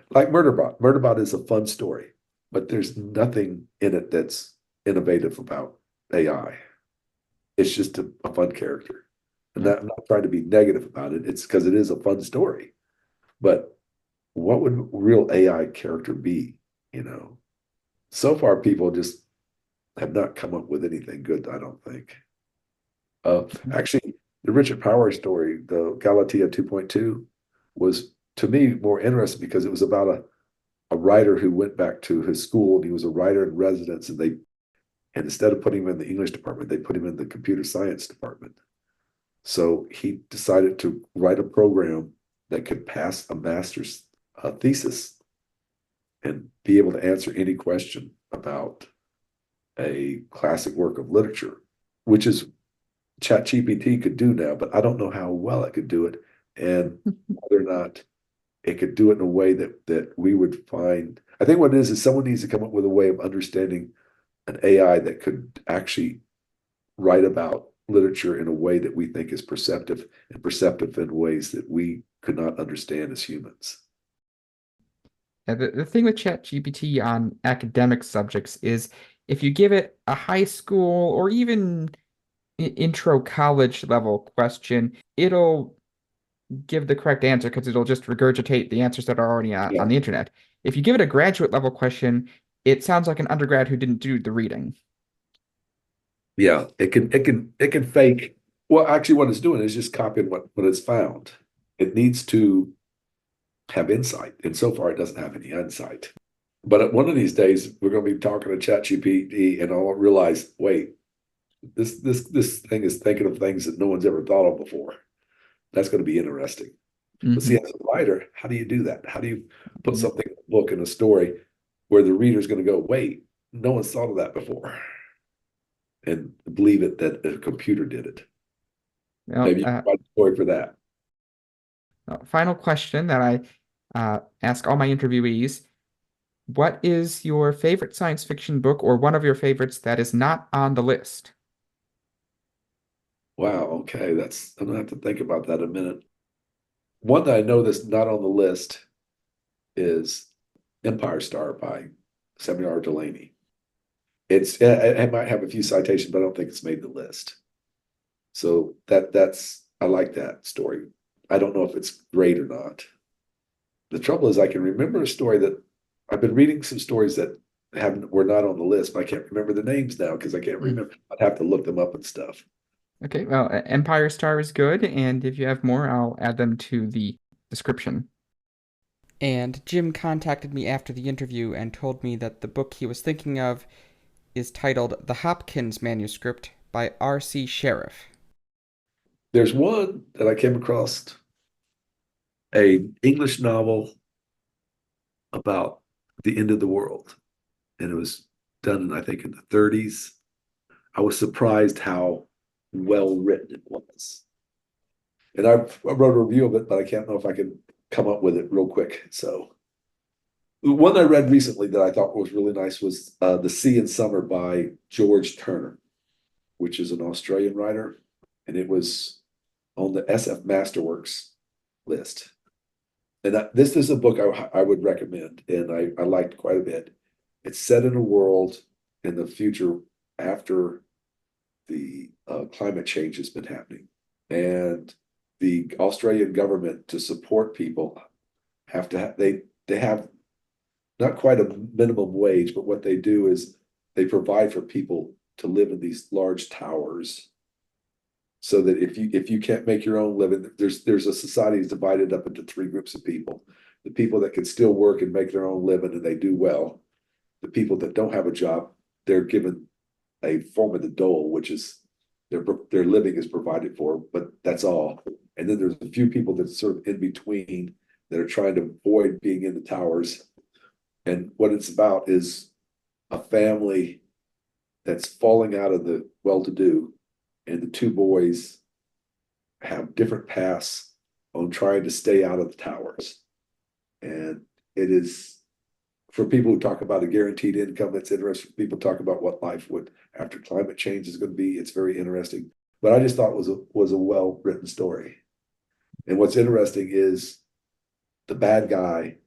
like Murderbot is a fun story, but there's nothing in it that's innovative about AI. It's just a fun character. And Yeah. I'm not trying to be negative about it. It's because it is a fun story. But what would real AI character be? You know, so far people just have not come up with anything good, I don't think. Actually, the Richard Powers story, the Galatea 2.2, was to me more interesting because it was about a writer who went back to his school and he was a writer in residence and instead of putting him in the English department, they put him in the computer science department. So he decided to write a program that could pass a master's thesis and be able to answer any question about a classic work of literature, which is ChatGPT could do now, but I don't know how well it could do it and whether or not it could do it in a way that we would find. I think what it is someone needs to come up with a way of understanding an AI that could actually write about literature in a way that we think is perceptive and perceptive in ways that we could not understand as humans. The thing with ChatGPT on academic subjects is if you give it a high school or even intro college level question, it'll give the correct answer because it'll just regurgitate the answers that are already Yeah. on the internet. If you give it a graduate level question, it sounds like an undergrad who didn't do the reading. Yeah, it can fake. Well, actually, what it's doing is just copying what it's found. It needs to have insight, and so far, it doesn't have any insight. But one of these days, we're going to be talking to ChatGPT, and I'll realize, wait, this thing is thinking of things that no one's ever thought of before. That's going to be interesting. But see, Hmm. as a writer, how do you do that? How do you put something in a book in a story where the reader's going to go, wait, no one's thought of that before, and believe it that a computer did it? Well, Maybe you can write a story for that. final question that I ask all my interviewees. What is your favorite science fiction book or one of your favorites that is not on the list? Wow, okay, I'm gonna have to think about that a minute. One that I know that's not on the list is Empire Star by Samuel R. Delany. It might have a few citations, but I don't think it's made the list. So that's I like that story. I don't know if it's great or not. The trouble is I can remember a story that I've been reading some stories that haven't were not on the list, but I can't remember the names now because I can't Mm. remember. I'd have to look them up and stuff. Okay, well, Empire Star is good, and if you have more, I'll add them to the description. And Jim contacted me after the interview and told me that the book he was thinking of is titled The Hopkins Manuscript by R.C. Sherriff. There's one that I came across, a English novel about the end of the world. and it was done, I think, in the 30s. I was surprised how well written it was. And I wrote a review of it, but I can't know if I can come up with it real quick. So the one I read recently that I thought was really nice was The Sea in Summer by George Turner, which is an Australian writer, and it was on the SF Masterworks list. And this is a book I would recommend, and I liked quite a bit. It's set in a world in the future after the climate change has been happening. And the Australian government, to support people, they have not quite a minimum wage, but what they do is they provide for people to live in these large towers, so that if you can't make your own living, there's a society is divided up into three groups of people: the people that can still work and make their own living and they do well; the people that don't have a job, they're given a form of the dole, which is their living is provided for, but that's all. And then there's a few people that sort of in between that are trying to avoid being in the towers. And what it's about is a family that's falling out of the well-to-do, and the two boys have different paths on trying to stay out of the towers. And it is, for people who talk about a guaranteed income, it's interesting. People talk about what life would after climate change is going to be. It's very interesting. But I just thought it was a well-written story. And what's interesting is the bad guy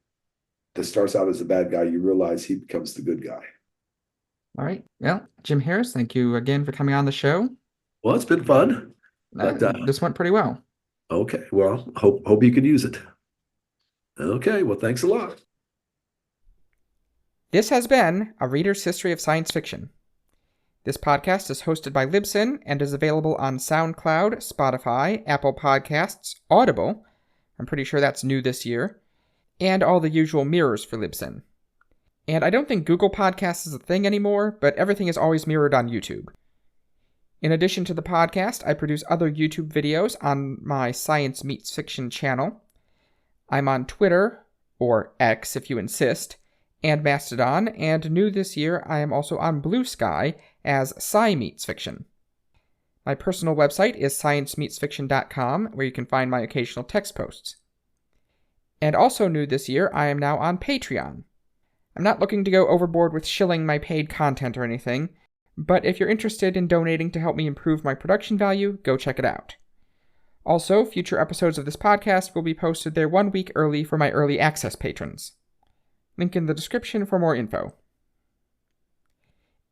that starts out as a bad guy, you realize he becomes the good guy. All right. Well, Jim Harris, thank you again for coming on the show. Well, it's been fun. But this went pretty well. Okay. Well, hope you can use it. Okay. Well, thanks a lot. This has been A Reader's History of Science Fiction. This podcast is hosted by Libsyn and is available on SoundCloud, Spotify, Apple Podcasts, Audible, I'm pretty sure that's new this year, and all the usual mirrors for Libsyn. And I don't think Google Podcasts is a thing anymore, but everything is always mirrored on YouTube. In addition to the podcast, I produce other YouTube videos on my Science Meets Fiction channel. I'm on Twitter, or X if you insist, and Mastodon, and new this year, I am also on Blue Sky as Sci Meets Fiction. My personal website is sciencemeetsfiction.com, where you can find my occasional text posts. And also new this year, I am now on Patreon. I'm not looking to go overboard with shilling my paid content or anything, but if you're interested in donating to help me improve my production value, go check it out. Also, future episodes of this podcast will be posted there 1 week early for my early access patrons. Link in the description for more info.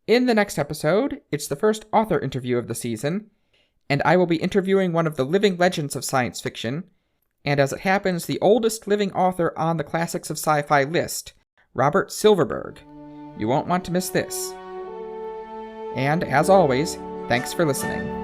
In the next episode, it's the first author interview of the season, and I will be interviewing one of the living legends of science fiction, and as it happens, the oldest living author on the Classics of Sci-Fi list, Robert Silverberg. You won't want to miss this. And as always, thanks for listening.